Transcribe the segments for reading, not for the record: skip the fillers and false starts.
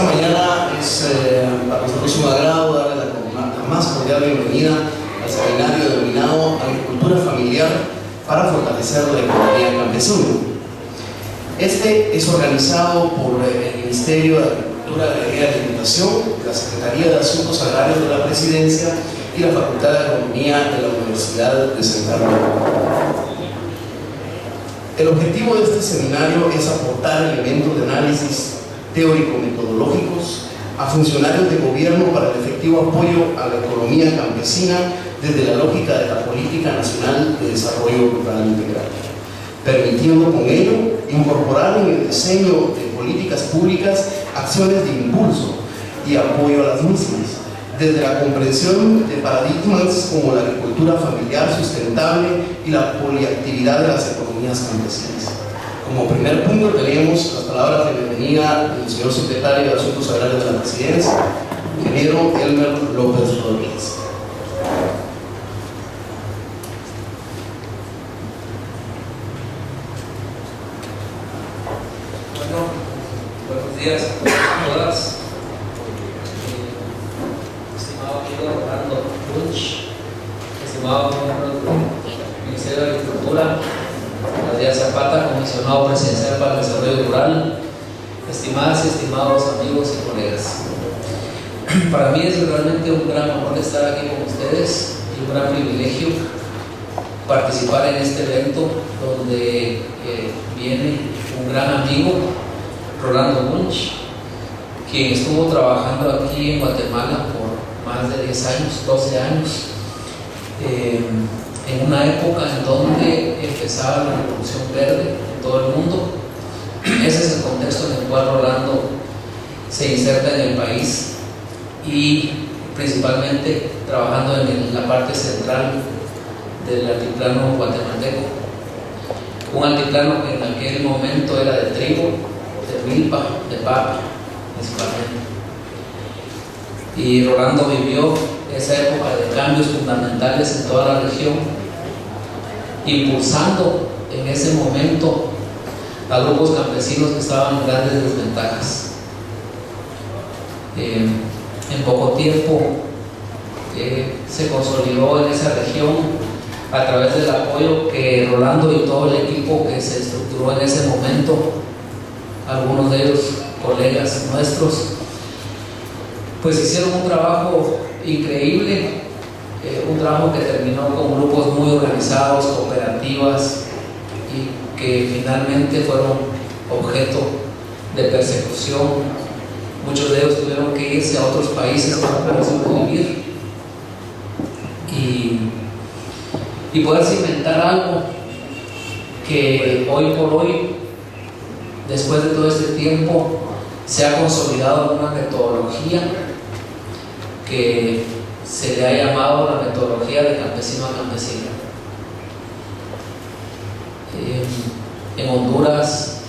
Esta mañana es para nosotros un agrado darle la más cordial bienvenida al seminario denominado Agricultura Familiar para fortalecer la economía campesina. Este es organizado por el Ministerio de Agricultura, Ganadería y Alimentación, la Secretaría de Asuntos Agrarios de la Presidencia y la Facultad de Economía de la Universidad de Central México. El objetivo de este seminario es aportar elementos de análisis teórico-metodológicos a funcionarios de gobierno para el efectivo apoyo a la economía campesina desde la lógica de la Política Nacional de Desarrollo Rural Integral, permitiendo con ello incorporar en el diseño de políticas públicas acciones de impulso y apoyo a las mismas, desde la comprensión de paradigmas como la agricultura familiar sustentable y la poliactividad de las economías campesinas. Como primer punto tenemos las palabras de bienvenida del señor secretario de Asuntos Agrarios de la Presidencia, ingeniero Elmer López Rodríguez. Bueno, buenos días a todas. Estimado amigo Orlando Bunch, estimado miembro del Ministerio de Agricultura, Díaz Zapata, comisionado presidencial para el desarrollo rural, estimadas y estimados amigos y colegas. Para mí es realmente un gran honor estar aquí con ustedes y un gran privilegio participar en este evento donde viene un gran amigo, Rolando Bunch, quien estuvo trabajando aquí en Guatemala por más de 10 años, 12 años, en una época en donde empezaba la revolución verde en todo el mundo. Ese es el contexto en el cual Rolando se inserta en el país y principalmente trabajando en la parte central del altiplano guatemalteco, un altiplano que en aquel momento era de trigo, de milpa, de papa principalmente. Y Rolando vivió esa época de cambios fundamentales en toda la región, impulsando en ese momento a grupos campesinos que estaban en grandes desventajas. En poco tiempo se consolidó en esa región a través del apoyo que Rolando y todo el equipo que se estructuró en ese momento, algunos de ellos colegas nuestros, pues hicieron un trabajo increíble, un trabajo que terminó con grupos muy organizados, cooperativas, y que finalmente fueron objeto de persecución. Muchos de ellos tuvieron que irse a otros países para poder sobrevivir y poder cimentar algo que hoy por hoy, después de todo este tiempo, se ha consolidado en una metodología que se le ha llamado la metodología de campesino a campesino. En Honduras,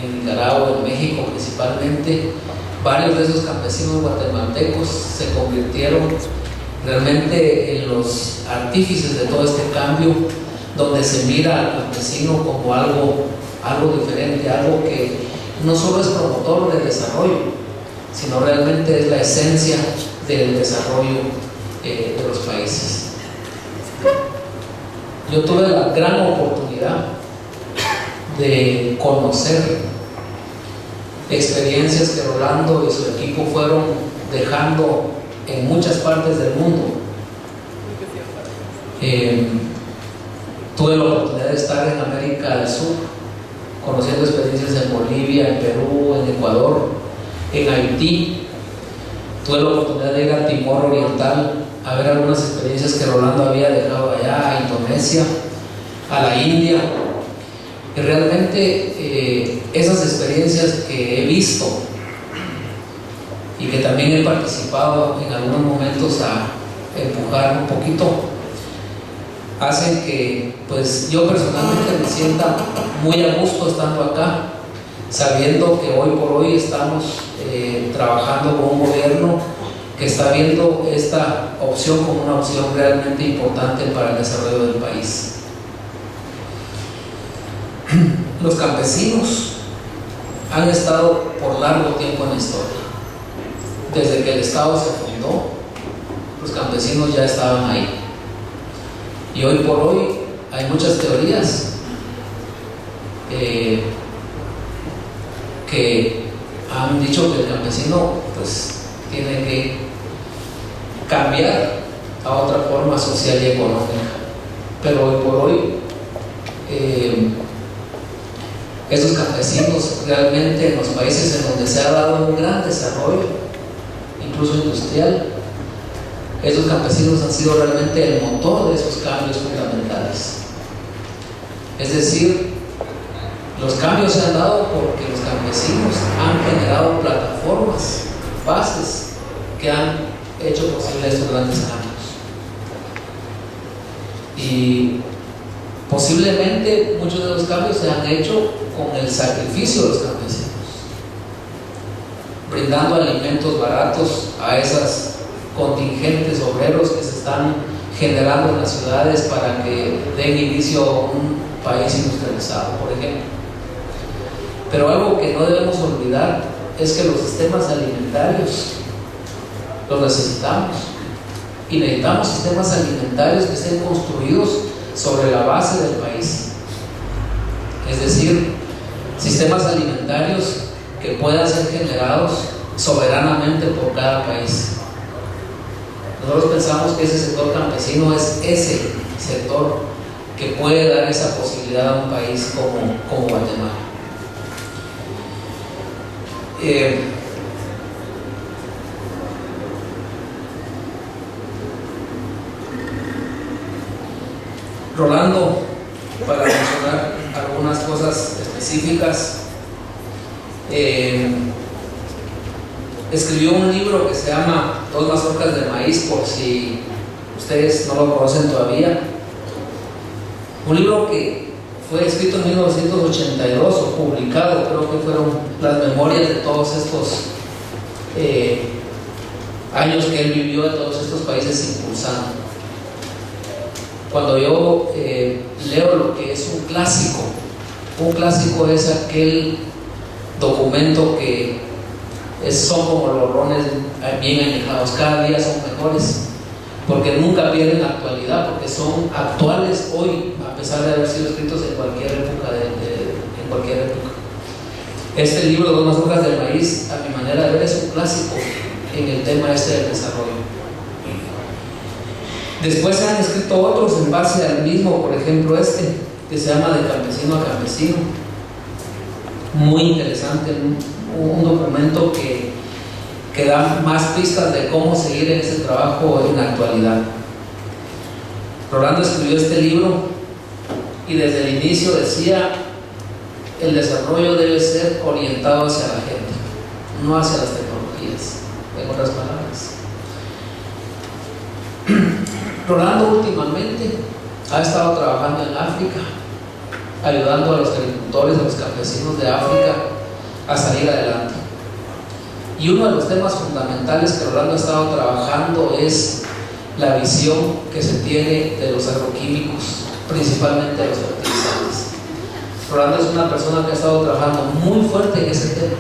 en Nicaragua, en México principalmente, varios de esos campesinos guatemaltecos se convirtieron realmente en los artífices de todo este cambio, donde se mira al campesino como algo diferente, algo que no solo es promotor del desarrollo, sino realmente es la esencia del desarrollo de los países. Yo tuve la gran oportunidad de conocer experiencias que Rolando y su equipo fueron dejando en muchas partes del mundo. Tuve la oportunidad de estar en América del Sur, conociendo experiencias en Bolivia, en Perú, en Ecuador, en Haití. Tuve la oportunidad de ir a Timor Oriental a ver algunas experiencias que Rolando había dejado allá, a Indonesia, a la India. Y realmente esas experiencias que he visto y que también he participado en algunos momentos a empujar un poquito, hacen que pues yo personalmente me sienta muy a gusto estando acá, sabiendo que hoy por hoy estamos trabajando con un gobierno que está viendo esta opción como una opción realmente importante para el desarrollo del país. Los campesinos han estado por largo tiempo en la historia. desde que el Estado se fundó, los campesinos ya estaban ahí. Y hoy por hoy hay muchas teorías que han dicho que el campesino pues tiene que cambiar a otra forma social y económica, pero hoy por hoy esos campesinos realmente en los países en donde se ha dado un gran desarrollo, incluso industrial, esos campesinos han sido realmente el motor de esos cambios fundamentales. Es decir, los cambios se han dado porque los campesinos han generado plataformas, bases que han hecho posible estos grandes cambios. Y posiblemente muchos de los cambios se han hecho con el sacrificio de los campesinos, brindando alimentos baratos a esas contingentes obreros que se están generando en las ciudades para que den inicio a un país industrializado, por ejemplo. Pero algo que no debemos olvidar es que los sistemas alimentarios los necesitamos, y necesitamos sistemas alimentarios que estén construidos sobre la base del país, es decir, sistemas alimentarios que puedan ser generados soberanamente por cada país. Nosotros pensamos que ese sector campesino es ese sector que puede dar esa posibilidad a un país como Guatemala. Rolando, para mencionar algunas cosas específicas, escribió un libro que se llama Dos mazorcas de maíz, por si ustedes no lo conocen todavía. Un libro que fue escrito en 1982 o publicado, creo que fueron las memorias de todos estos años que él vivió en todos estos países impulsando. Cuando yo leo lo que es un clásico es aquel documento que son como los rones bien añejados, cada día son mejores, porque nunca pierden actualidad, porque son actuales hoy, a pesar de haber sido escritos en cualquier época. Este libro, Dos mazorcas del maíz, a mi manera de ver, es un clásico en el tema del desarrollo. Después se han escrito otros en base al mismo, por ejemplo que se llama De campesino a campesino, muy interesante, un documento que da más pistas de cómo seguir en ese trabajo en la actualidad. Rolando escribió este libro y desde el inicio decía: el desarrollo debe ser orientado hacia la gente, no hacia las tecnologías, en otras palabras. Rolando últimamente ha estado trabajando en África, ayudando a los agricultores, a los campesinos de África a salir adelante. Y uno de los temas fundamentales que Rolando ha estado trabajando es la visión que se tiene de los agroquímicos, principalmente de los fertilizantes. Rolando es una persona que ha estado trabajando muy fuerte en ese tema.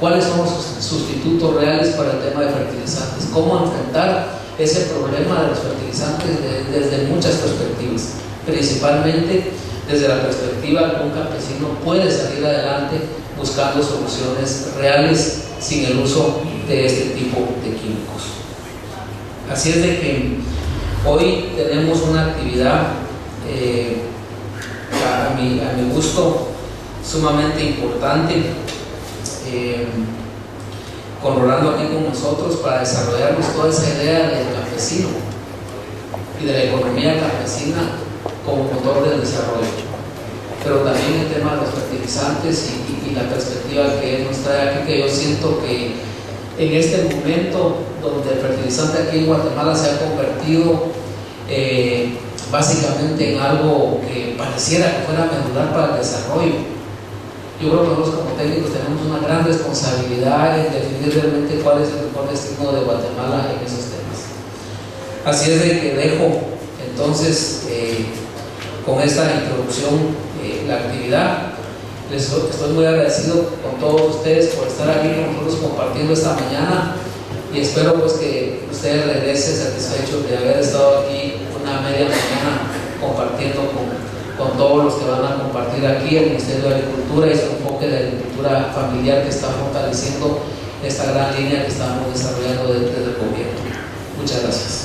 ¿Cuáles son los sustitutos reales para el tema de fertilizantes? ¿Cómo enfrentar ese problema de los fertilizantes desde muchas perspectivas? Principalmente desde la perspectiva que un campesino puede salir adelante buscando soluciones reales sin el uso de este tipo de químicos. Así es de que hoy tenemos una actividad a mi gusto sumamente importante, con Rolando aquí con nosotros, para desarrollarnos toda esa idea del campesino y de la economía campesina como motor del desarrollo, pero también el tema de los fertilizantes y la perspectiva que él nos trae aquí, que yo siento que en este momento donde el fertilizante aquí en Guatemala se ha convertido básicamente en algo que pareciera que fuera medular para el desarrollo, yo creo que nosotros como técnicos tenemos una gran responsabilidad en definir realmente cuál es el mejor destino de Guatemala en esos temas. Así es de que dejo entonces con esta introducción la actividad Estoy muy agradecido con todos ustedes por estar aquí con nosotros compartiendo esta mañana, y espero pues que ustedes regresen satisfechos de haber estado aquí una media mañana compartiendo con todos los que van a compartir aquí el Ministerio de Agricultura y su enfoque de agricultura familiar, que está fortaleciendo esta gran línea que estamos desarrollando desde el gobierno. Muchas gracias.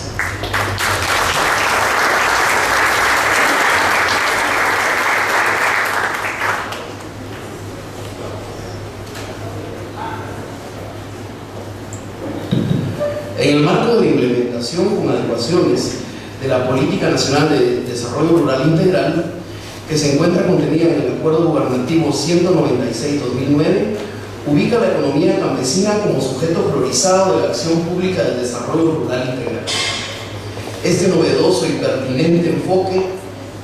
En el marco de la implementación con adecuaciones de la Política Nacional de Desarrollo Rural Integral, que se encuentra contenida en el Acuerdo Gubernativo 196-2009, ubica la economía campesina como sujeto priorizado de la acción pública del desarrollo rural integral. Este novedoso y pertinente enfoque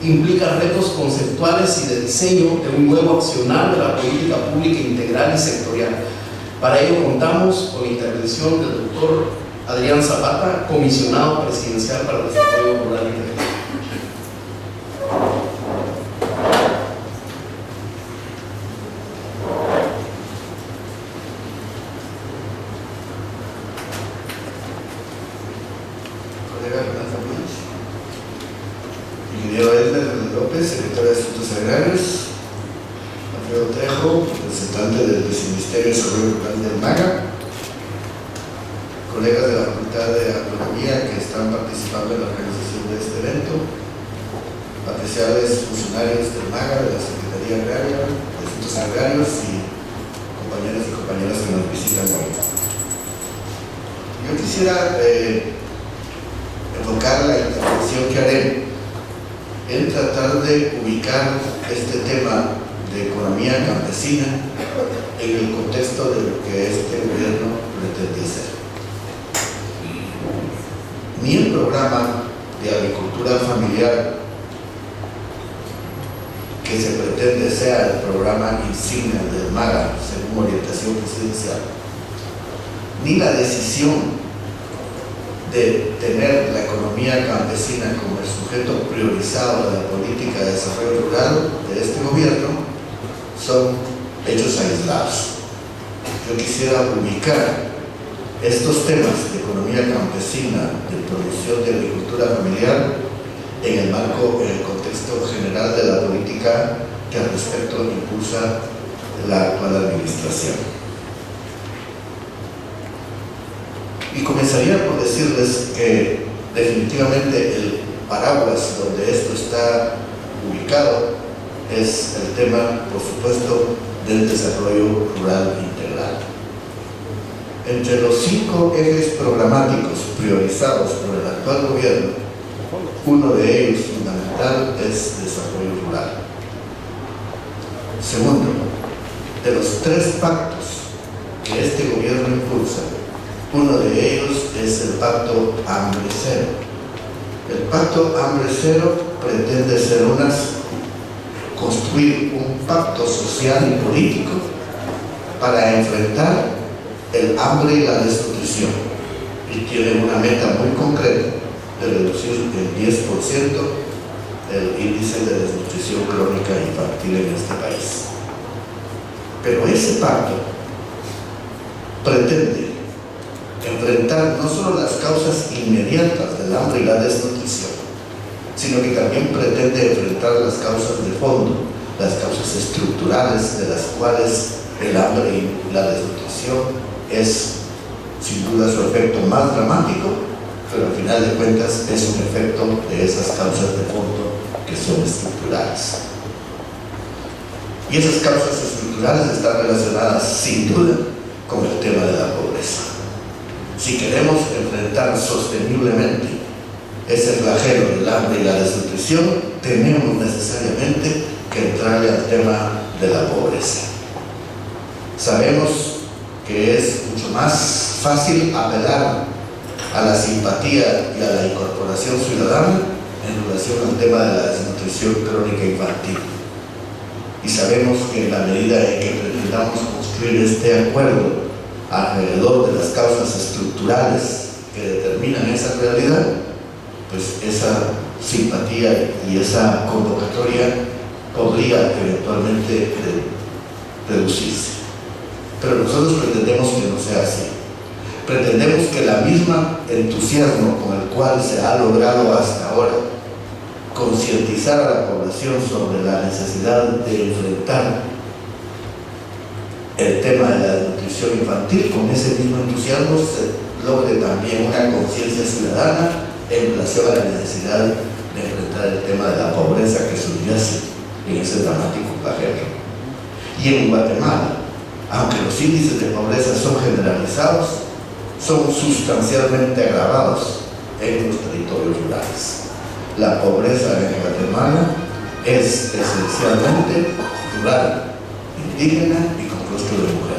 implica retos conceptuales y de diseño de un nuevo accionar de la política pública integral y sectorial. Para ello contamos con la intervención del doctor Adrián Zapata, comisionado presidencial para el desarrollo rural integral. Colega Renata Ruiz, ingeniero Edgar López, secretario de Asuntos Agrarios, Alfredo Trejo, representante del Viceministerio de Desarrollo Rural del MAGA, colegas de la Facultad de Agronomía que están participando en la organización de este evento, apreciables funcionarios del MAGA, de la Secretaría Agraria, de Asuntos Agrarios y compañeros y compañeras que nos visitan hoy. Yo quisiera enfocar la intervención que haré en tratar de ubicar este tema de economía campesina en el contexto de lo que este gobierno pretende hacer. Ni el programa de agricultura familiar que se pretende sea el programa insignia del MAGA según orientación presidencial, ni la decisión de tener la economía campesina como el sujeto priorizado de la política de desarrollo rural de este gobierno son hechos aislados. Yo quisiera ubicar estos temas de economía campesina, de promoción de agricultura familiar, en el marco, en el contexto general de la política que al respecto impulsa la actual administración. Y comenzaría por decirles que definitivamente el paraguas donde esto está ubicado es el tema, por supuesto, del desarrollo rural integral. Entre los 5 ejes programáticos priorizados por el actual gobierno, uno de ellos fundamental es desarrollo rural. Segundo, de los 3 pactos que este gobierno impulsa, uno de ellos es el pacto Hambre Cero. El pacto Hambre Cero pretende ser construir un pacto social y político para enfrentar el hambre y la desnutrición, y tiene una meta muy concreta de reducir el 10% el índice de desnutrición crónica infantil en este país. Pero ese pacto pretende enfrentar no solo las causas inmediatas del hambre y la desnutrición, sino que también pretende enfrentar las causas de fondo, las causas estructurales de las cuales el hambre y la desnutrición es sin duda su efecto más dramático, pero al final de cuentas es un efecto de esas causas de fondo que son estructurales. Y esas causas estructurales están relacionadas sin duda con el tema de la pobreza. Si queremos enfrentar sosteniblemente ese flagelo del hambre y la desnutrición, tenemos necesariamente que entrarle al tema de la pobreza. Sabemos que es mucho más fácil apelar a la simpatía y a la incorporación ciudadana en relación al tema de la desnutrición crónica infantil. Y sabemos que en la medida en que pretendamos construir este acuerdo alrededor de las causas estructurales que determinan esa realidad, pues esa simpatía y esa convocatoria podría eventualmente reducirse. Pero nosotros pretendemos que no sea así. Pretendemos que la misma entusiasmo con el cual se ha logrado hasta ahora concientizar a la población sobre la necesidad de enfrentar el tema de la desnutrición infantil, con ese mismo entusiasmo se logre también una conciencia ciudadana en relación a la necesidad de enfrentar el tema de la pobreza que subyace en ese dramático flagelo. Y en Guatemala, aunque los índices de pobreza son generalizados, son sustancialmente agravados en los territorios rurales. La pobreza en Guatemala es esencialmente rural, indígena y con rostro de mujer.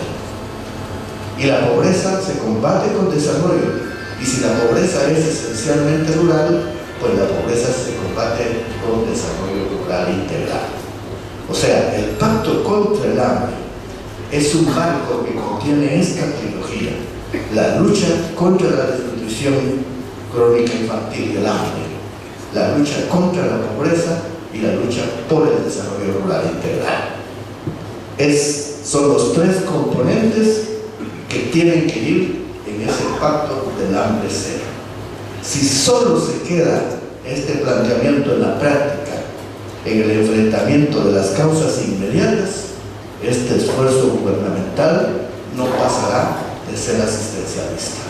Y la pobreza se combate con desarrollo. Y si la pobreza es esencialmente rural, pues la pobreza se combate con desarrollo rural integral. O sea, el pacto contra el hambre es un marco que contiene esta trilogía: la lucha contra la desnutrición crónica infantil y el hambre, la lucha contra la pobreza y la lucha por el desarrollo rural integral. Son los tres componentes que tienen que ir en ese pacto del hambre cero. Si solo se queda este planteamiento en la práctica, en el enfrentamiento de las causas inmediatas, este esfuerzo gubernamental no pasará de ser asistencialista.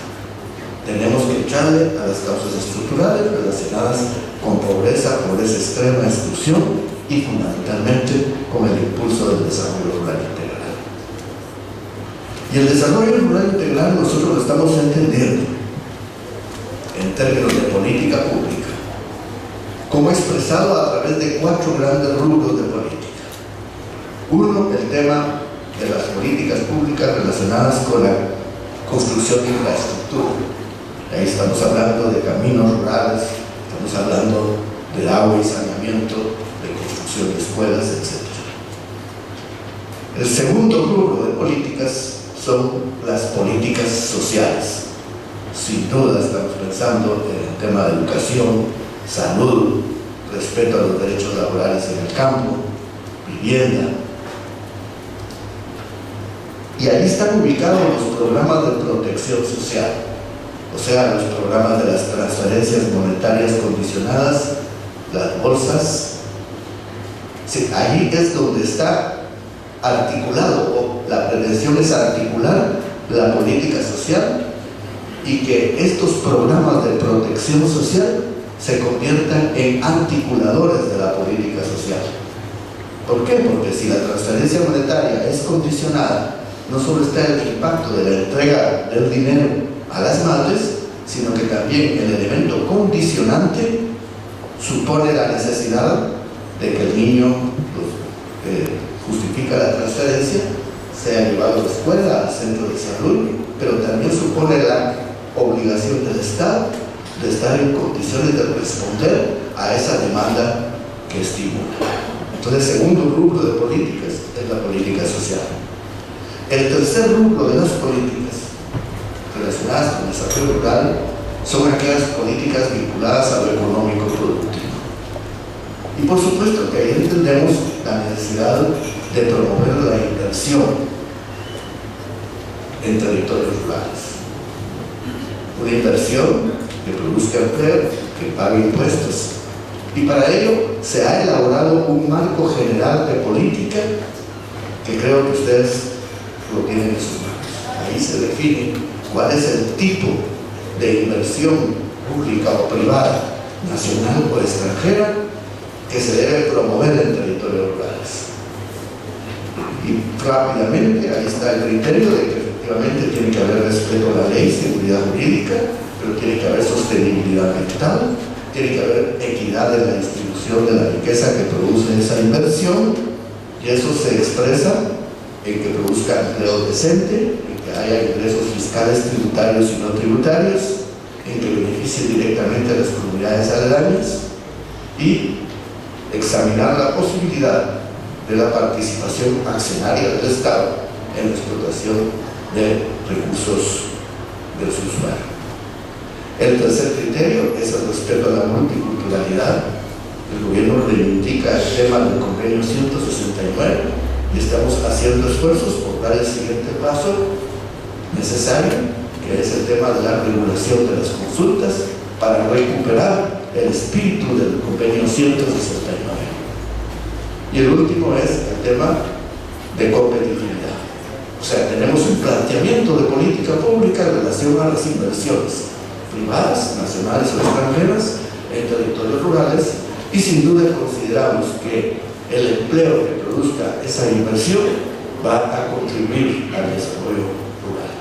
Tenemos que echarle a las causas estructurales relacionadas con pobreza extrema, exclusión y fundamentalmente con el impulso del desarrollo rural integral. Y el desarrollo rural integral nosotros lo estamos entendiendo en términos de política pública, como expresado a través de 4 grandes rubros de política. Uno, el tema de las políticas públicas relacionadas con la construcción de infraestructura. Ahí estamos hablando de caminos rurales, estamos hablando de agua y saneamiento, de construcción de escuelas, etc. El segundo rubro de políticas son las políticas sociales. Sin duda estamos pensando en el tema de educación, salud, respeto a los derechos laborales en el campo, vivienda. Y ahí están ubicados los programas de protección social, o sea, los programas de las transferencias monetarias condicionadas, las bolsas. Sí, ahí es donde está articulado, o la pretensión es articular la política social y que estos programas de protección social se conviertan en articuladores de la política social. ¿Por qué? Porque si la transferencia monetaria es condicionada, no solo está el impacto de la entrega del dinero a las madres, sino que también el elemento condicionante supone la necesidad de que el niño justifica la transferencia, sea llevado a la escuela, al centro de salud, pero también supone la obligación del Estado de estar en condiciones de responder a esa demanda que estimula. Entonces, el segundo rubro de políticas es la política social. El tercer rubro de las políticas relacionadas con el desarrollo rural son aquellas políticas vinculadas a lo económico productivo. Y por supuesto que ahí entendemos la necesidad de promover la inversión en territorios rurales. Una inversión que produzca empleo, que pague impuestos. Y para ello se ha elaborado un marco general de política que creo que ustedes lo tienen en sus manos. Ahí se define cuál es el tipo de inversión pública o privada, nacional o extranjera, que se debe promover en territorios rurales. Y rápidamente ahí está el criterio de que efectivamente tiene que haber respeto a la ley, seguridad jurídica, pero tiene que haber sostenibilidad ambiental, tiene que haber equidad en la distribución de la riqueza que produce esa inversión, y eso se expresa en que produzca empleo decente, en que haya ingresos fiscales tributarios y no tributarios, en que beneficie directamente a las comunidades aledañas, y examinar la posibilidad de la participación accionaria del Estado en la explotación de recursos del usuario. El tercer criterio es el respeto a la multiculturalidad. El gobierno reivindica el tema del convenio 169 y estamos haciendo esfuerzos por dar el siguiente paso necesario, que es el tema de la regulación de las consultas para recuperar el espíritu del convenio 169. Y el último es el tema de competitividad. O sea, tenemos un planteamiento de política pública en relación a las inversiones privadas, nacionales o extranjeras, en territorios rurales, y sin duda consideramos que el empleo que produzca esa inversión va a contribuir al desarrollo rural.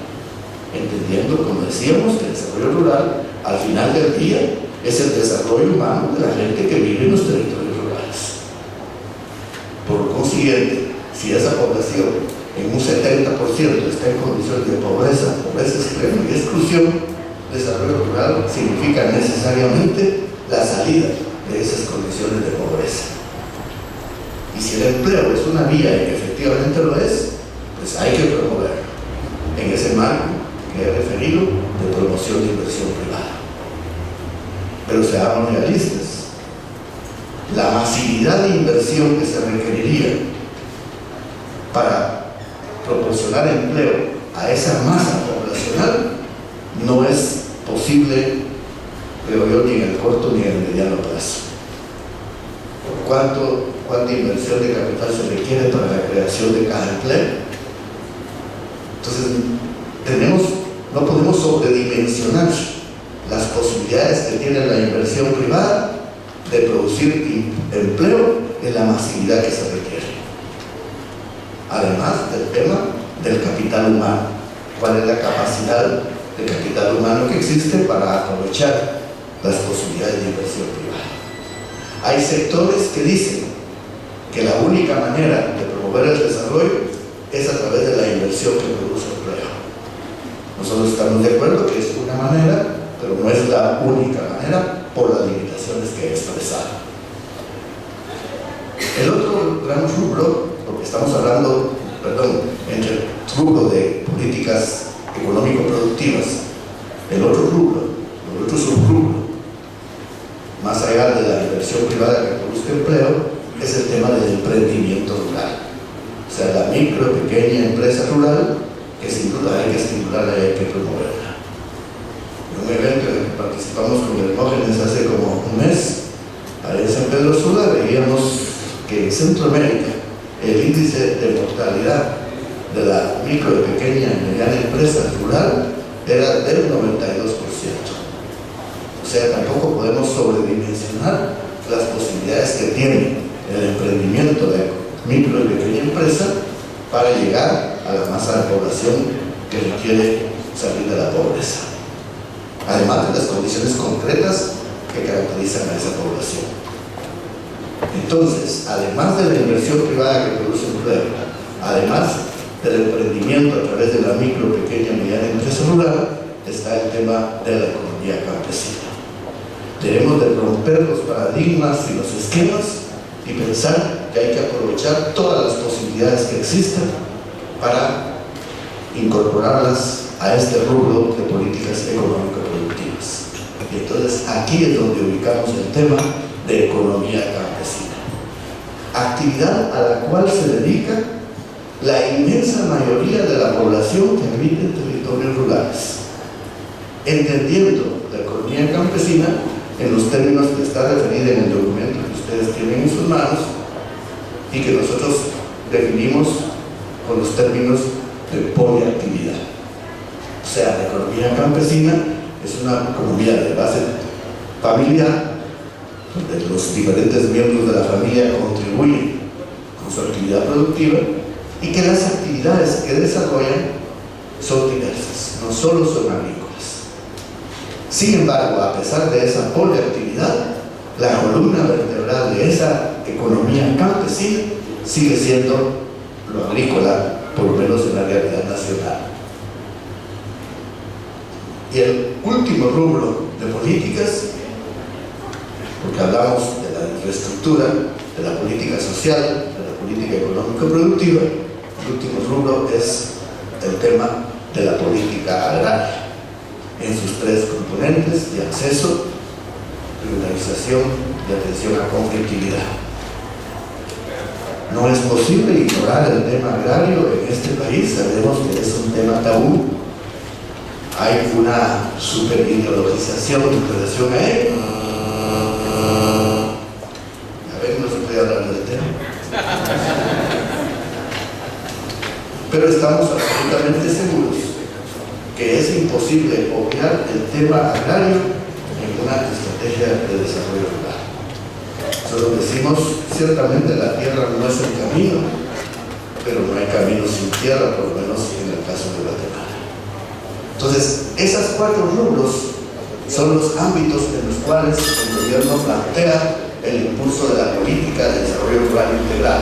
Entendiendo, como decíamos, que el desarrollo rural, al final del día, es el desarrollo humano de la gente que vive en los territorios rurales. Por consiguiente, si esa población en un 70% está en condiciones de pobreza extrema y exclusión, desarrollo rural significa necesariamente la salida de esas condiciones de pobreza. Y si el empleo es una vía y efectivamente lo es, pues hay que promoverlo en ese marco que he referido de promoción de inversión privada. Pero seamos realistas, la masividad de inversión que se requeriría para proporcionar empleo a esa masa poblacional no es posible, creo yo, ni en el corto ni en el mediano plazo. ¿Cuánta inversión de capital se requiere para la creación de cada empleo? Entonces, no podemos sobredimensionar las posibilidades que tiene la inversión privada de producir empleo en la masividad que se requiere. Además del tema del capital humano, ¿cuál es la capacidad de capital humano que existe para aprovechar las posibilidades de inversión privada? Hay sectores que dicen que la única manera de promover el desarrollo es a través de la inversión que produce empleo. Nosotros estamos de acuerdo que es una manera, pero no es la única manera por las limitaciones que he expresado. El otro gran rubro, porque estamos hablando, entre el rubro de políticas económico-productivas, el otro subrubro, más allá de la inversión privada que produce empleo, es el tema del emprendimiento rural. O sea, la micro, pequeña empresa rural, que sin duda hay que estimularla y hay que promoverla. En un evento en el que participamos con Hermógenes hace como un mes, ahí en San Pedro Sula, veíamos que en Centroamérica el índice de mortalidad de la micro, pequeña y mediana empresa rural era del 92%. O sea, tampoco podemos sobredimensionar las posibilidades que tiene el emprendimiento de micro y pequeña empresa para llegar a la masa de población que requiere salir de la pobreza, además de las condiciones concretas que caracterizan a esa población. Entonces, además de la inversión privada que produce empleo, además del emprendimiento a través de la micro, pequeña y mediana empresa rural, está el tema de la economía campesina. Debemos de romper los paradigmas y los esquemas y pensar que hay que aprovechar todas las posibilidades que existen para incorporarlas a este rubro de políticas económico-productivas. Y entonces aquí es donde ubicamos el tema de economía campesina, actividad a la cual se dedica la inmensa mayoría de la población que habita en territorios rurales, entendiendo la economía campesina en los términos que está referida en el documento que ustedes tienen en sus manos y que nosotros definimos con los términos de poliactividad. O sea, la economía campesina es una economía de base familiar, donde los diferentes miembros de la familia contribuyen con su actividad productiva y que las actividades que desarrollan son diversas, no solo son agrícolas. Sin embargo, a pesar de esa poliactividad, la columna vertebral de esa economía campesina sigue siendo lo agrícola, por lo menos en la realidad nacional. Y el último rubro de políticas, porque hablamos de la infraestructura, de la política social, de la política económico-productiva, el último rubro es el tema de la política agraria, en sus tres componentes de acceso, priorización y atención a conflictividad. No es posible ignorar el tema agrario en este país, sabemos que es un tema tabú. Hay una superideologización en relación a él. A ver, no se puede hablar del tema. Pero estamos absolutamente seguros que es imposible obviar el tema agrario en una estrategia de desarrollo rural. Solo decimos, ciertamente la tierra no es el camino, pero no hay camino sin tierra, por lo menos en el caso de Guatemala. Entonces, esas 4 rubros son los ámbitos en los cuales el gobierno plantea el impulso de la política de desarrollo rural integral,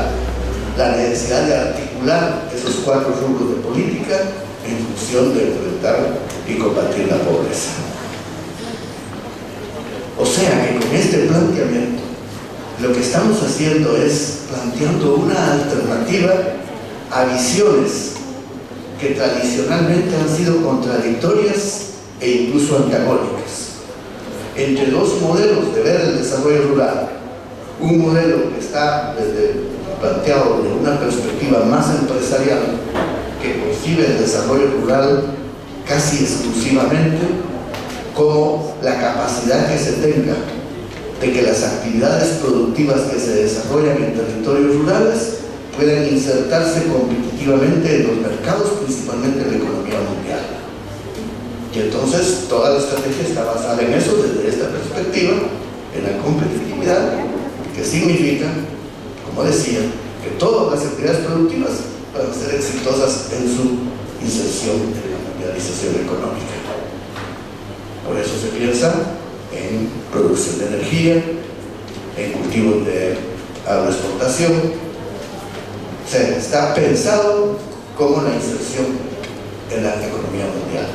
la necesidad de articular esos 4 rubros de política en función de enfrentar y combatir la pobreza. O sea que con este planteamiento, lo que estamos haciendo es planteando una alternativa a visiones que tradicionalmente han sido contradictorias e incluso antagónicas entre 2 modelos de ver el desarrollo rural. Un modelo que está planteado desde una perspectiva más empresarial, que concibe el desarrollo rural casi exclusivamente como la capacidad que se tenga de que las actividades productivas que se desarrollan en territorios rurales puedan insertarse competitivamente en los mercados, principalmente en la economía mundial. Y entonces toda la estrategia está basada en eso, desde esta perspectiva, en la competitividad, que significa, como decía, que todas las actividades productivas puedan ser exitosas en su inserción en la mundialización económica. Por eso se piensa en producción de energía, en cultivos de agroexportación. O sea, está pensado como la inserción en la economía mundial.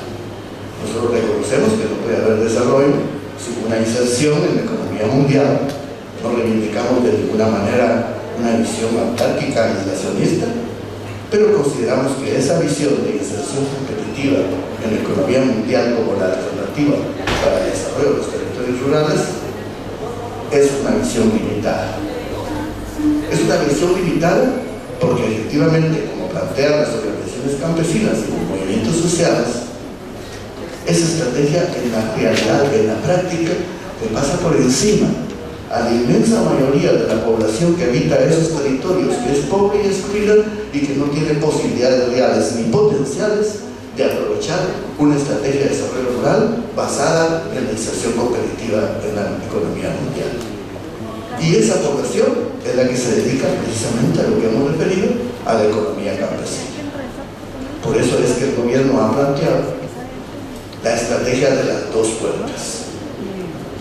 Nosotros reconocemos que no puede haber desarrollo sin una inserción en la economía mundial. No reivindicamos de ninguna manera una visión autárquica y aislacionista, pero consideramos que esa visión de inserción competitiva en la economía mundial como la alternativa para el desarrollo de los territorios rurales es una visión limitada. Es una visión limitada porque efectivamente, como plantean las organizaciones campesinas y los movimientos sociales, esa estrategia en la realidad, en la práctica, le pasa por encima a la inmensa mayoría de la población que habita esos territorios, que es pobre y excluida y que no tiene posibilidades reales ni potenciales de aprovechar una estrategia de desarrollo rural basada en la inserción competitiva en la economía mundial. Y esa población es la que se dedica precisamente a lo que hemos referido, a la economía campesina. Por eso es que el gobierno ha planteado la estrategia de las 2 puertas.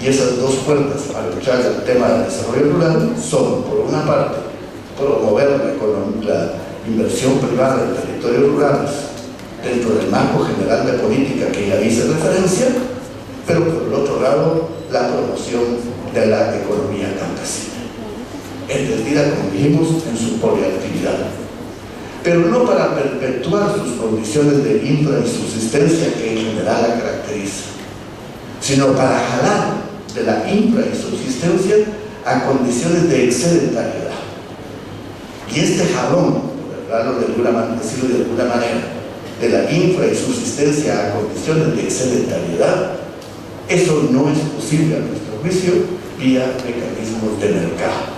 Y esas 2 puertas para luchar el tema del desarrollo rural son, por una parte, promover la inversión privada en territorios rurales dentro del marco general de política que ya hice referencia, pero por el otro lado, la promoción de la economía campesina, entendida, como dijimos, en su poliactividad, pero no para perpetuar sus condiciones de infra y subsistencia que en general la caracteriza, sino para jalar de la infra y subsistencia a condiciones de excedentariedad. Y este jalón, decirlo de alguna manera, de la infra y subsistencia a condiciones de excedentariedad, eso no es posible a nuestro juicio vía mecanismos de mercado.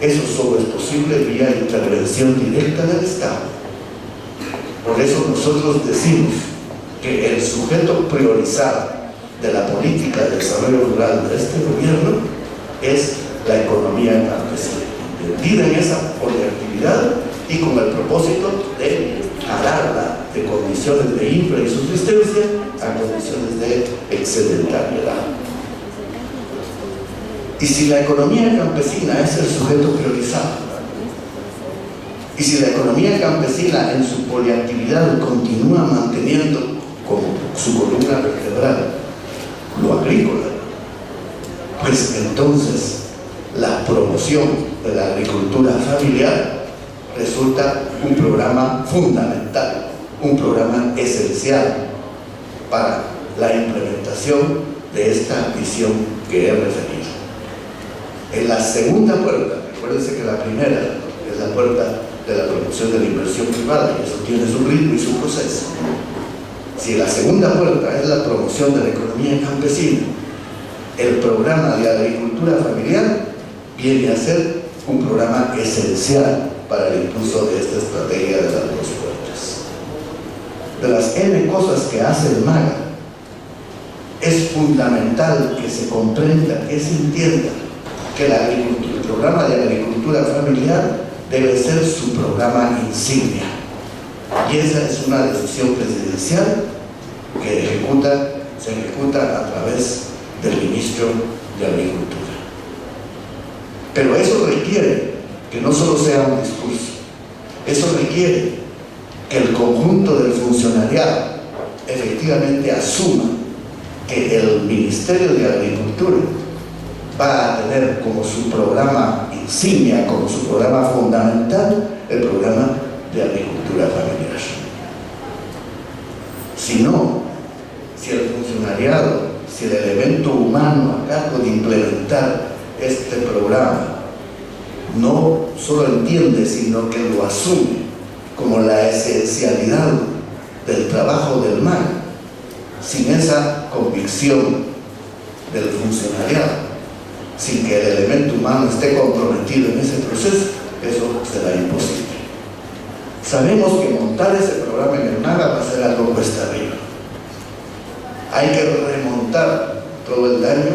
Eso solo es posible vía intervención directa del Estado. Por eso nosotros decimos que el sujeto priorizado de la política de desarrollo rural de este gobierno es la economía campesina, entendida en esa poliactividad y con el propósito de jalarla de condiciones de infra y subsistencia a condiciones de excedentariedad. Y si la economía campesina es el sujeto priorizado, y si la economía campesina en su poliactividad continúa manteniendo como su columna vertebral lo agrícola, pues entonces la promoción de la agricultura familiar resulta un programa fundamental, un programa esencial para la implementación de esta visión que he referido. En la segunda puerta, recuérdense que la primera es la puerta de la promoción de la inversión privada, y eso tiene su ritmo y su proceso. Si la segunda puerta es la promoción de la economía campesina, el programa de agricultura familiar viene a ser un programa esencial para el impulso de esta estrategia de las dos puertas. De las N cosas que hace el MAGA, es fundamental que se comprenda, que se entienda que el programa de agricultura familiar debe ser su programa insignia. Y esa es una decisión presidencial que se ejecuta a través del ministro de Agricultura. Pero eso requiere que no solo sea un discurso, eso requiere que el conjunto del funcionariado efectivamente asuma que el Ministerio de Agricultura va a tener como su programa insignia, como su programa fundamental, el programa de agricultura familiar. Si no, si el funcionariado, si el elemento humano a cargo de implementar este programa no solo entiende, sino que lo asume como la esencialidad del trabajo del MAG, sin esa convicción del funcionariado, sin que el elemento humano esté comprometido en ese proceso, eso será imposible. Sabemos que montar ese programa en el MAGA va a ser algo cuesta arriba. Hay que remontar todo el daño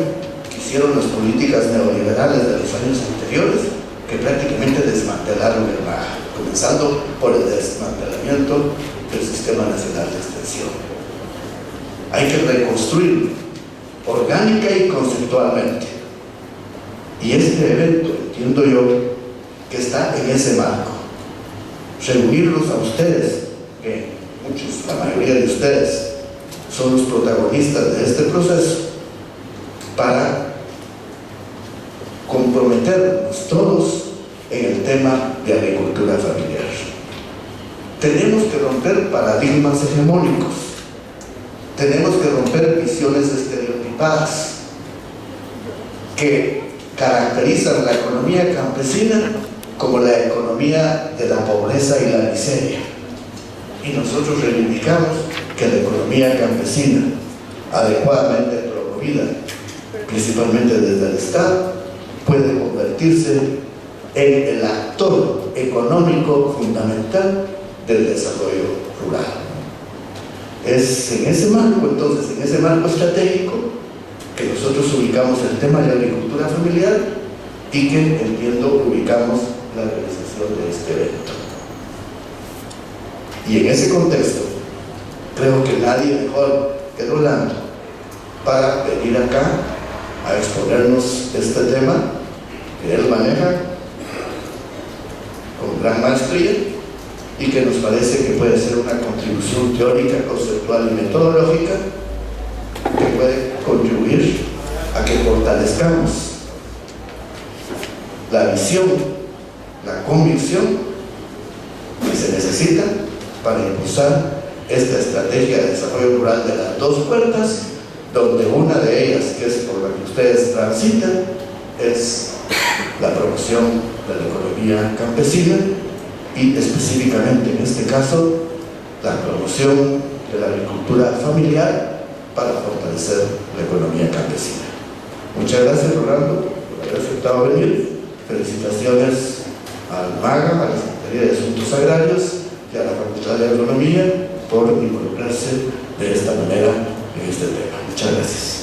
que hicieron las políticas neoliberales de los años anteriores, que prácticamente desmantelaron el MAGA, comenzando por el desmantelamiento del Sistema Nacional de Extensión. Hay que reconstruirlo orgánica y conceptualmente. Y este evento, entiendo yo, que está en ese marco. Reunirlos a ustedes, que muchos, la mayoría de ustedes, son los protagonistas de este proceso, para comprometernos todos en el tema de agricultura familiar. Tenemos que romper paradigmas hegemónicos, tenemos que romper visiones estereotipadas que caracterizan la economía campesina como la economía de la pobreza y la miseria. Y nosotros reivindicamos que la economía campesina, adecuadamente promovida, principalmente desde el Estado, puede convertirse en el actor económico fundamental del desarrollo rural. Es en ese marco, entonces, en ese marco estratégico, que nosotros ubicamos el tema de agricultura familiar y que, entiendo, ubicamos la realización de este evento. Y en ese contexto, creo que nadie mejor que Rolando para venir acá a exponernos este tema que él maneja con gran maestría y que nos parece que puede ser una contribución teórica, conceptual y metodológica que puede contribuir a que fortalezcamos la visión, la convicción que se necesita para impulsar esta estrategia de desarrollo rural de las dos puertas, donde una de ellas, que es por la que ustedes transitan, es la promoción de la economía campesina y específicamente en este caso la promoción de la agricultura familiar para fortalecer la economía campesina. Muchas gracias, Rolando, por haber aceptado venir. Felicitaciones al MAGA, a la Secretaría de Asuntos Agrarios y a la Facultad de Agronomía por involucrarse de esta manera en este tema. Muchas gracias.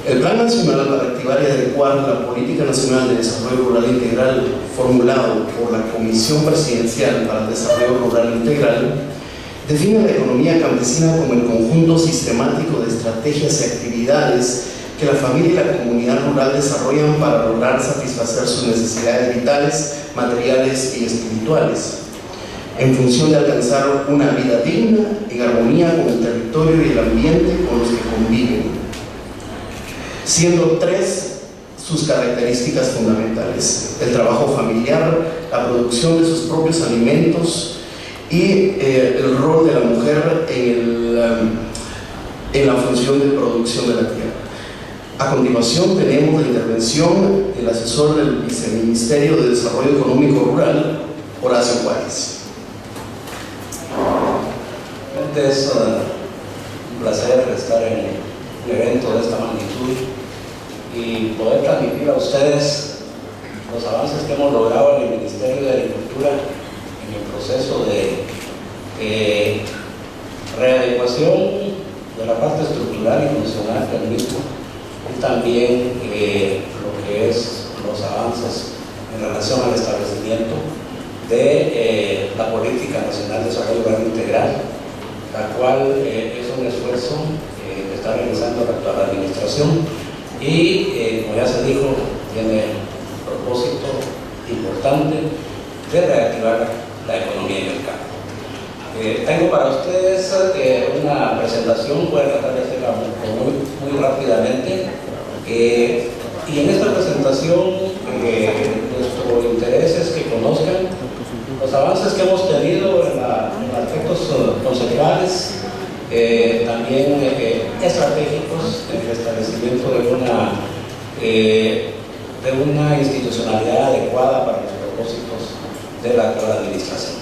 El Plan Nacional para activar y adecuar la Política Nacional de Desarrollo Rural Integral, formulado por la Comisión Presidencial para el Desarrollo Rural Integral, define la economía campesina como el conjunto sistemático de estrategias y actividades que la familia y la comunidad rural desarrollan para lograr satisfacer sus necesidades vitales, materiales y espirituales, en función de alcanzar una vida digna, en armonía con el territorio y el ambiente con los que conviven, siendo tres sus características fundamentales: el trabajo familiar, la producción de sus propios alimentos y el rol de la mujer en la función de producción de la tierra. A continuación tenemos la intervención del asesor del Viceministerio de Desarrollo Económico Rural, Horacio Juárez. Es un placer estar en un evento de esta magnitud y poder transmitir a ustedes los avances que hemos logrado en el Ministerio de Agricultura en el proceso de readecuación de la parte estructural y funcional del mismo, y también lo que es los avances en relación al establecimiento de la Política Nacional de Desarrollo Rural Integral, la cual es un esfuerzo que está realizando la actual administración y, como ya se dijo, tiene un propósito importante de reactivar la economía en el campo. Tengo para ustedes una presentación, voy a tratar de hacerla muy rápidamente, y en esta presentación nuestro interés es que conozcan los avances que hemos tenido en aspectos conceptuales, también estratégicos en el establecimiento de una institucionalidad adecuada para los propósitos de la actual administración.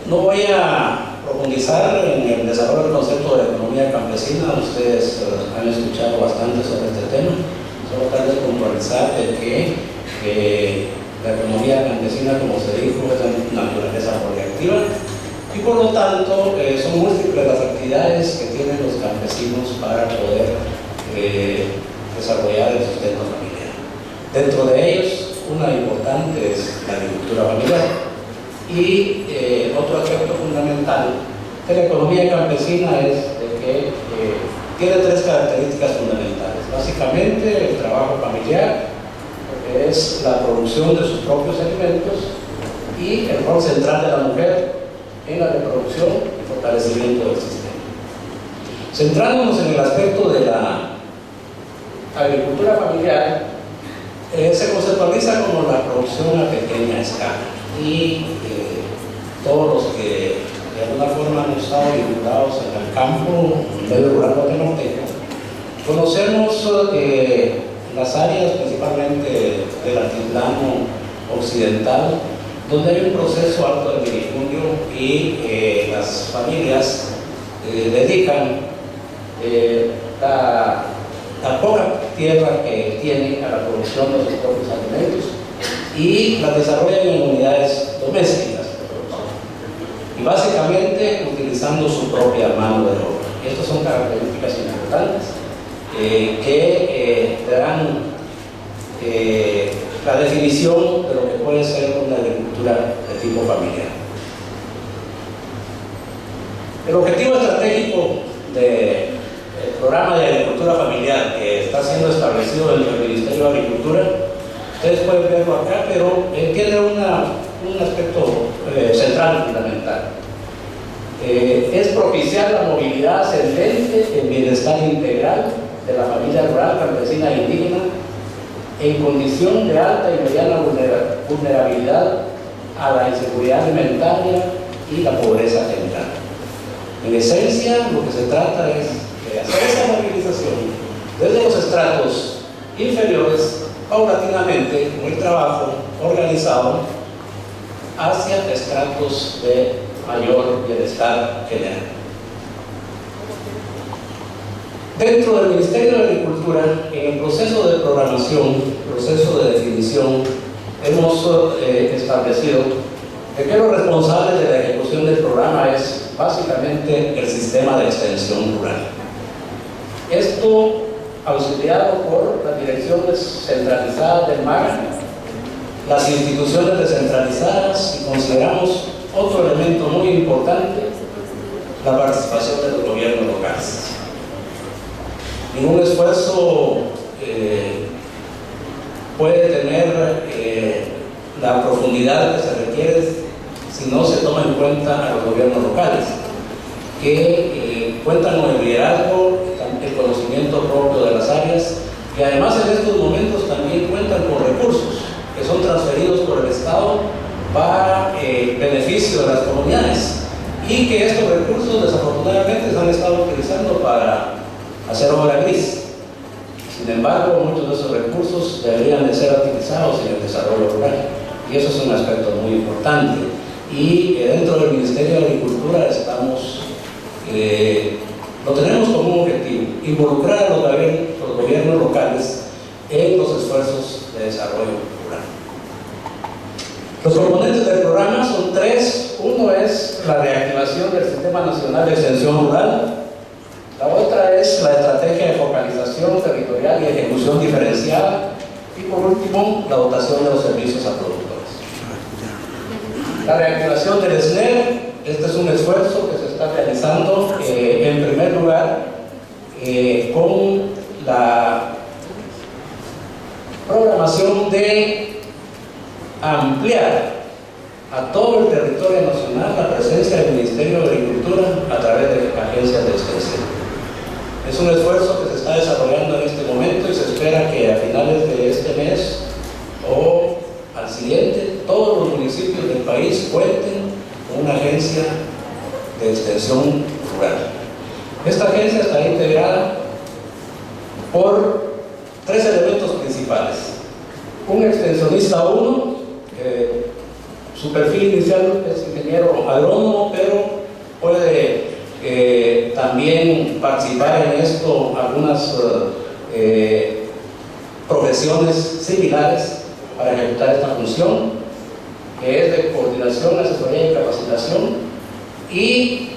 No voy a profundizar en el desarrollo del concepto de la economía campesina, ustedes han escuchado bastante sobre este tema, solo tal vez puntualizar de que la economía campesina, como se dijo, es de naturaleza proyectiva y por lo tanto son múltiples las actividades que tienen los campesinos para poder desarrollar el sustento familiar. Dentro de ellos, una importante es la agricultura familiar y otro aspecto fundamental de la economía campesina es de que tiene tres características fundamentales. Básicamente, el trabajo familiar, es la producción de sus propios alimentos y el rol central de la mujer en la reproducción y fortalecimiento del sistema. Centrándonos en el aspecto de la agricultura familiar, se conceptualiza como la producción a pequeña escala y todos los que de alguna forma han estado vinculados en el campo, en el medio rural guatemalteco, conocemos las áreas principalmente del altiplano occidental, donde hay un proceso alto de minifundio y las familias dedican la poca tierra que tienen a la producción de sus propios alimentos y las desarrollan en unidades domésticas de producción y básicamente utilizando su propia mano de obra. Estas son características importantes que darán la definición de lo que puede ser una agricultura de tipo familiar. El objetivo estratégico del programa de agricultura familiar que está siendo establecido en el Ministerio de Agricultura, ustedes pueden verlo acá, pero tiene un aspecto central fundamental. Es propiciar la movilidad ascendente, el bienestar integral de la familia rural, campesina e indígena en condición de alta y mediana vulnerabilidad a la inseguridad alimentaria y la pobreza general. En esencia, lo que se trata es de hacer esa movilización desde los estratos inferiores, paulatinamente, con el trabajo organizado, hacia estratos de mayor bienestar general. Dentro del Ministerio de Agricultura, en el proceso de programación, proceso de definición, hemos establecido que los responsables de la ejecución del programa es básicamente el sistema de extensión rural. Esto auxiliado por las direcciones centralizadas del MAGA, las instituciones descentralizadas y consideramos otro elemento muy importante, la participación de los gobiernos locales. Ningún esfuerzo puede tener la profundidad que se requiere si no se toma en cuenta a los gobiernos locales, que cuentan con el liderazgo, el conocimiento propio de las áreas y además en estos momentos también cuentan con recursos que son transferidos por el Estado para beneficio de las comunidades, y que estos recursos desafortunadamente se han estado utilizando para hacer obra gris. Sin embargo, muchos de esos recursos deberían de ser utilizados en el desarrollo rural, y eso es un aspecto muy importante. Y dentro del Ministerio de Agricultura lo tenemos como un objetivo: involucrar a los gobiernos locales en los esfuerzos de desarrollo rural. Los componentes del programa son tres. Uno es la reactivación del Sistema Nacional de Extensión Rural. La otra es la estrategia de focalización territorial y ejecución diferenciada. Y por último, la dotación de los servicios a productores. La reactivación del SNER. Este es un esfuerzo que se está realizando en primer lugar con la programación de ampliar a todo el territorio nacional la presencia del Ministerio de Agricultura a través de agencias de extensión. Es un esfuerzo que se está desarrollando en este momento y se espera que a finales de este mes o al siguiente todos los municipios del país cuenten con una agencia de extensión rural. Esta agencia está integrada por tres elementos principales: un extensionista 1, su perfil inicial es ingeniero agrónomo, pero puede también participar en esto algunas profesiones similares para ejecutar esta función, que es de coordinación, asesoría y capacitación, y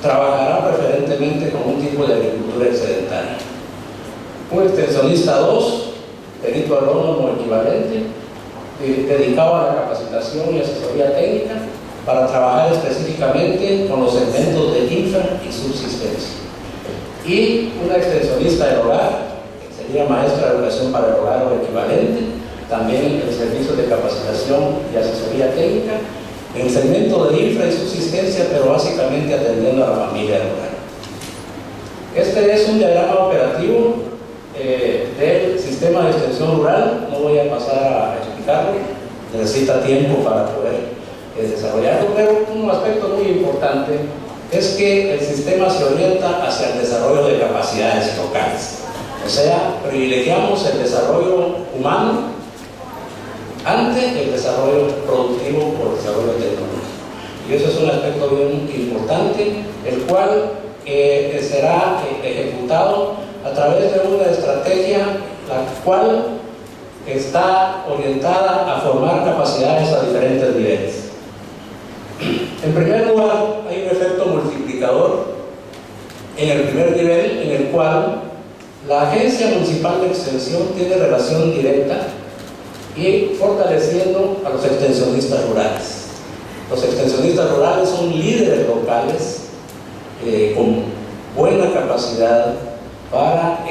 trabajará preferentemente con un tipo de agricultura excedentaria. Un extensionista 2, perito agrónomo equivalente, dedicado a la capacitación y asesoría técnica para trabajar específicamente con los segmentos de infra y subsistencia. Y una extensionista del hogar, que sería maestra de educación para el hogar o equivalente, también en servicios de capacitación y asesoría técnica, en el segmento de infra y subsistencia, pero básicamente atendiendo a la familia del hogar. Este es un diagrama operativo del sistema de extensión rural. No voy a pasar a explicarlo, necesita tiempo para poder desarrollarlo, pero un aspecto muy importante es que el sistema se orienta hacia el desarrollo de capacidades locales. O sea, privilegiamos el desarrollo humano ante el desarrollo productivo o el desarrollo tecnológico. Y eso es un aspecto bien importante, el cual será ejecutado a través de una estrategia la cual está orientada a formar capacidades a diferentes niveles. En primer lugar, hay un efecto multiplicador en el primer nivel, en el cual la Agencia Municipal de Extensión tiene relación directa y fortaleciendo a los extensionistas rurales. Los extensionistas rurales son líderes locales con buena capacidad para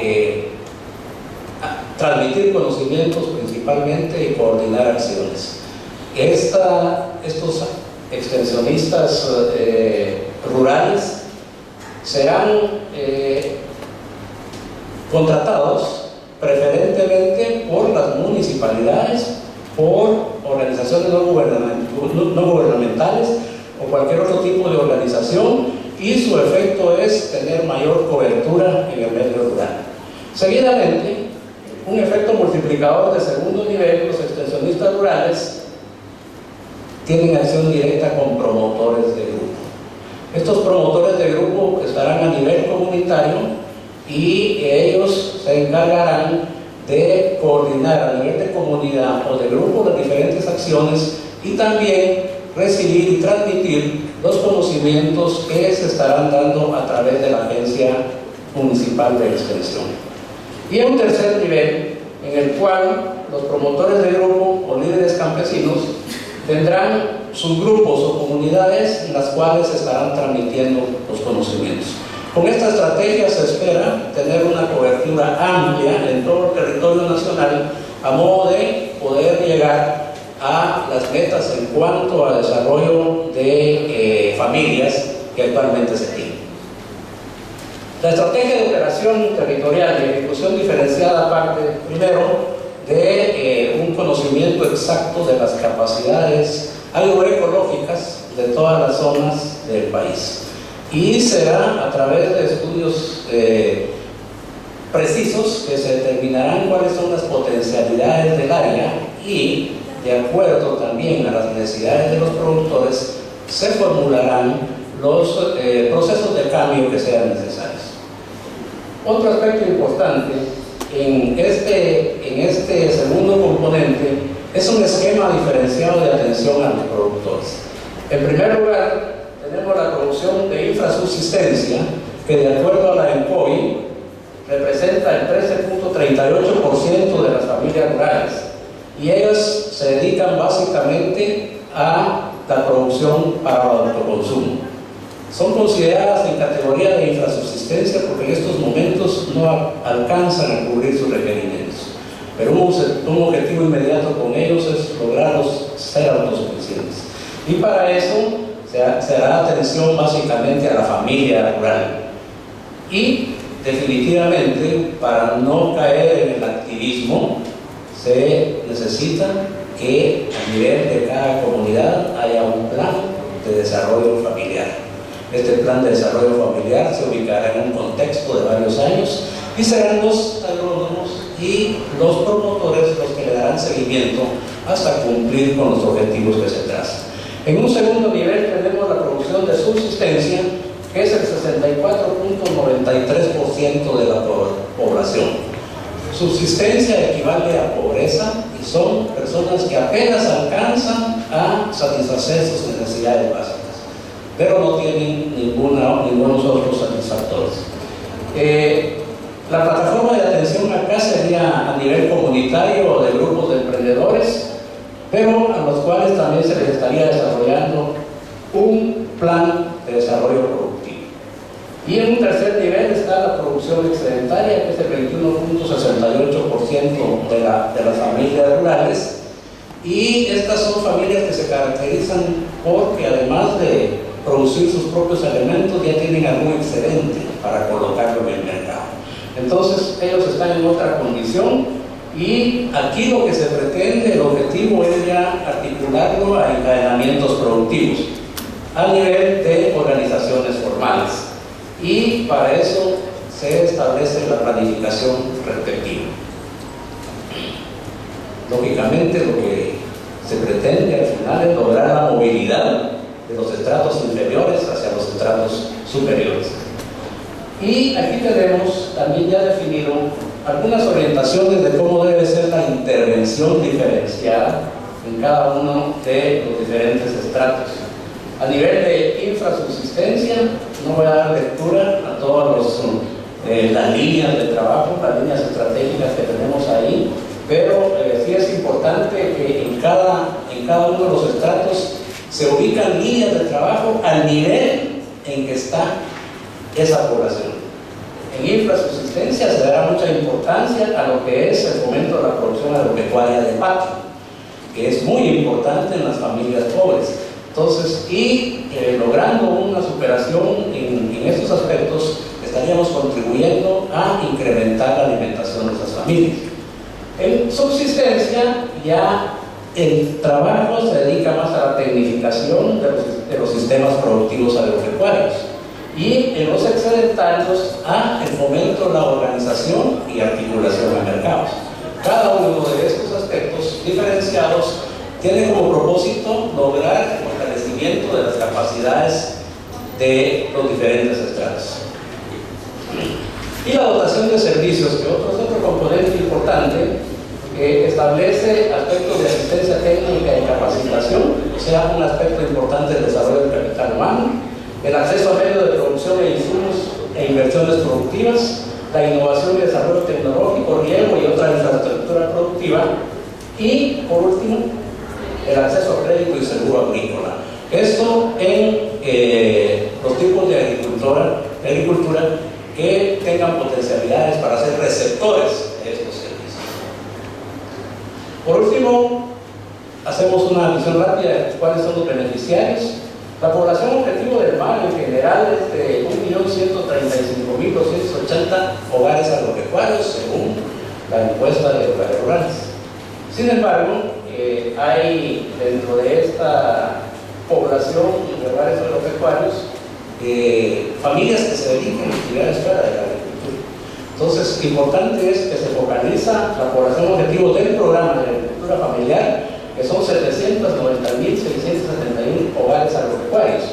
transmitir conocimientos principalmente y coordinar acciones. Estos extensionistas rurales serán contratados preferentemente por las municipalidades, por organizaciones no gubernamentales o cualquier otro tipo de organización, y su efecto es tener mayor cobertura en el medio rural. Seguidamente, un efecto multiplicador de segundo nivel: los extensionistas rurales tienen acción directa con promotores de grupo. Estos promotores de grupo estarán a nivel comunitario y ellos se encargarán de coordinar a nivel de comunidad o de grupo las diferentes acciones y también recibir y transmitir los conocimientos que se estarán dando a través de la Agencia Municipal de Extensión. Y un tercer nivel, en el cual los promotores de grupo o líderes campesinos tendrán sus grupos o comunidades en las cuales estarán transmitiendo los conocimientos. Con esta estrategia se espera tener una cobertura amplia en todo el territorio nacional, a modo de poder llegar a las metas en cuanto al desarrollo de familias que actualmente se tienen. La estrategia de operación territorial y ejecución diferenciada parte primero de un conocimiento exacto de las capacidades agroecológicas de todas las zonas del país. Y será a través de estudios precisos que se determinarán cuáles son las potencialidades del área y, de acuerdo también a las necesidades de los productores, se formularán los procesos de cambio que sean necesarios. Otro aspecto importante en este segundo componente es un esquema diferenciado de atención a los productores. En primer lugar, tenemos la producción de infrasubsistencia, que de acuerdo a la ENCOI representa el 13.38% de las familias rurales, y ellas se dedican básicamente a la producción para el autoconsumo. Son consideradas en categoría de infrasubsistencia porque en estos momentos no alcanzan a cubrir sus requerimientos. Pero un objetivo inmediato con ellos es lograrlos ser autosuficientes. Y para eso se hará atención básicamente a la familia rural. Y definitivamente, para no caer en el activismo, se necesita que a nivel de cada comunidad haya un plan de desarrollo familiar. Este plan de desarrollo familiar se ubicará en un contexto de varios años y serán los agrónomos y los promotores los que le darán seguimiento hasta cumplir con los objetivos que se trazan. En un segundo nivel tenemos la producción de subsistencia, que es el 64.93% de la población. Subsistencia equivale a pobreza y son personas que apenas alcanzan a satisfacer sus necesidades básicas, pero no tienen ningunos otros satisfactores. La plataforma de atención acá sería a nivel comunitario o de grupos de emprendedores, pero a los cuales también se les estaría desarrollando un plan de desarrollo productivo. Y en un tercer nivel está la producción excedentaria, que es el 21.68% de las familias rurales, y estas son familias que se caracterizan porque, además de producir sus propios alimentos, ya tienen algún excedente para colocarlo en el mercado. Entonces ellos están en otra condición, y aquí lo que se pretende, el objetivo es ya articularlo a encadenamientos productivos a nivel de organizaciones formales, y para eso se establece la planificación respectiva. Lógicamente, lo que se pretende al final es lograr la movilidad de los estratos inferiores hacia los estratos superiores. Y aquí tenemos también ya definido algunas orientaciones de cómo debe ser la intervención diferenciada en cada uno de los diferentes estratos. A nivel de infrasubsistencia, no voy a dar lectura a todas las líneas de trabajo, las líneas estratégicas que tenemos ahí, pero sí es importante que en cada uno de los estratos se ubican líneas de trabajo al nivel en que está esa población. En infrasubsistencia se dará mucha importancia a lo que es el fomento de la producción agropecuaria de patio, que es muy importante en las familias pobres. Entonces, logrando una superación en estos aspectos, estaríamos contribuyendo a incrementar la alimentación de esas familias. En subsistencia, ya el trabajo se dedica más a la tecnificación de los sistemas productivos agropecuarios, y en los excedentarios a el fomento de la organización y articulación de mercados. Cada uno de estos aspectos diferenciados tiene como propósito lograr el fortalecimiento de las capacidades de los diferentes estratos. Y la dotación de servicios, que es otro componente importante, que establece aspectos de asistencia técnica y capacitación, o sea, un aspecto importante del desarrollo del capital humano, el acceso a medios de producción e insumos e inversiones productivas, la innovación y desarrollo tecnológico, riego y otra infraestructura productiva, y por último, el acceso a crédito y seguro agrícola. Esto en los tipos de agricultura que tengan potencialidades para ser receptores de estos servicios. Por último, hacemos una visión rápida de cuáles son los beneficiarios. La población objetivo del MAR en general es de 1.135.280 hogares agropecuarios, según la encuesta de hogares rurales. Sin embargo, hay dentro de esta hogares agropecuarios, familias que se dediquen a actividades fuera de la agricultura. Entonces, importante es que se focaliza la población objetivo del programa de agricultura familiar, que son 790.671 hogares agropecuarios.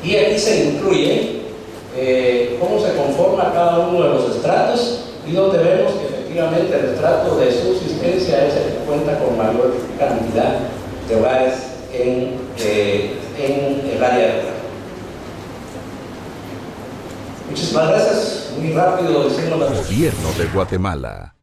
Y aquí se incluye cómo se conforma cada uno de los estratos y donde vemos que efectivamente el estrato de subsistencia es el que cuenta con mayor cantidad de hogares en el área rural. Muchísimas gracias. Muy rápido decimos las... Gobierno de Guatemala.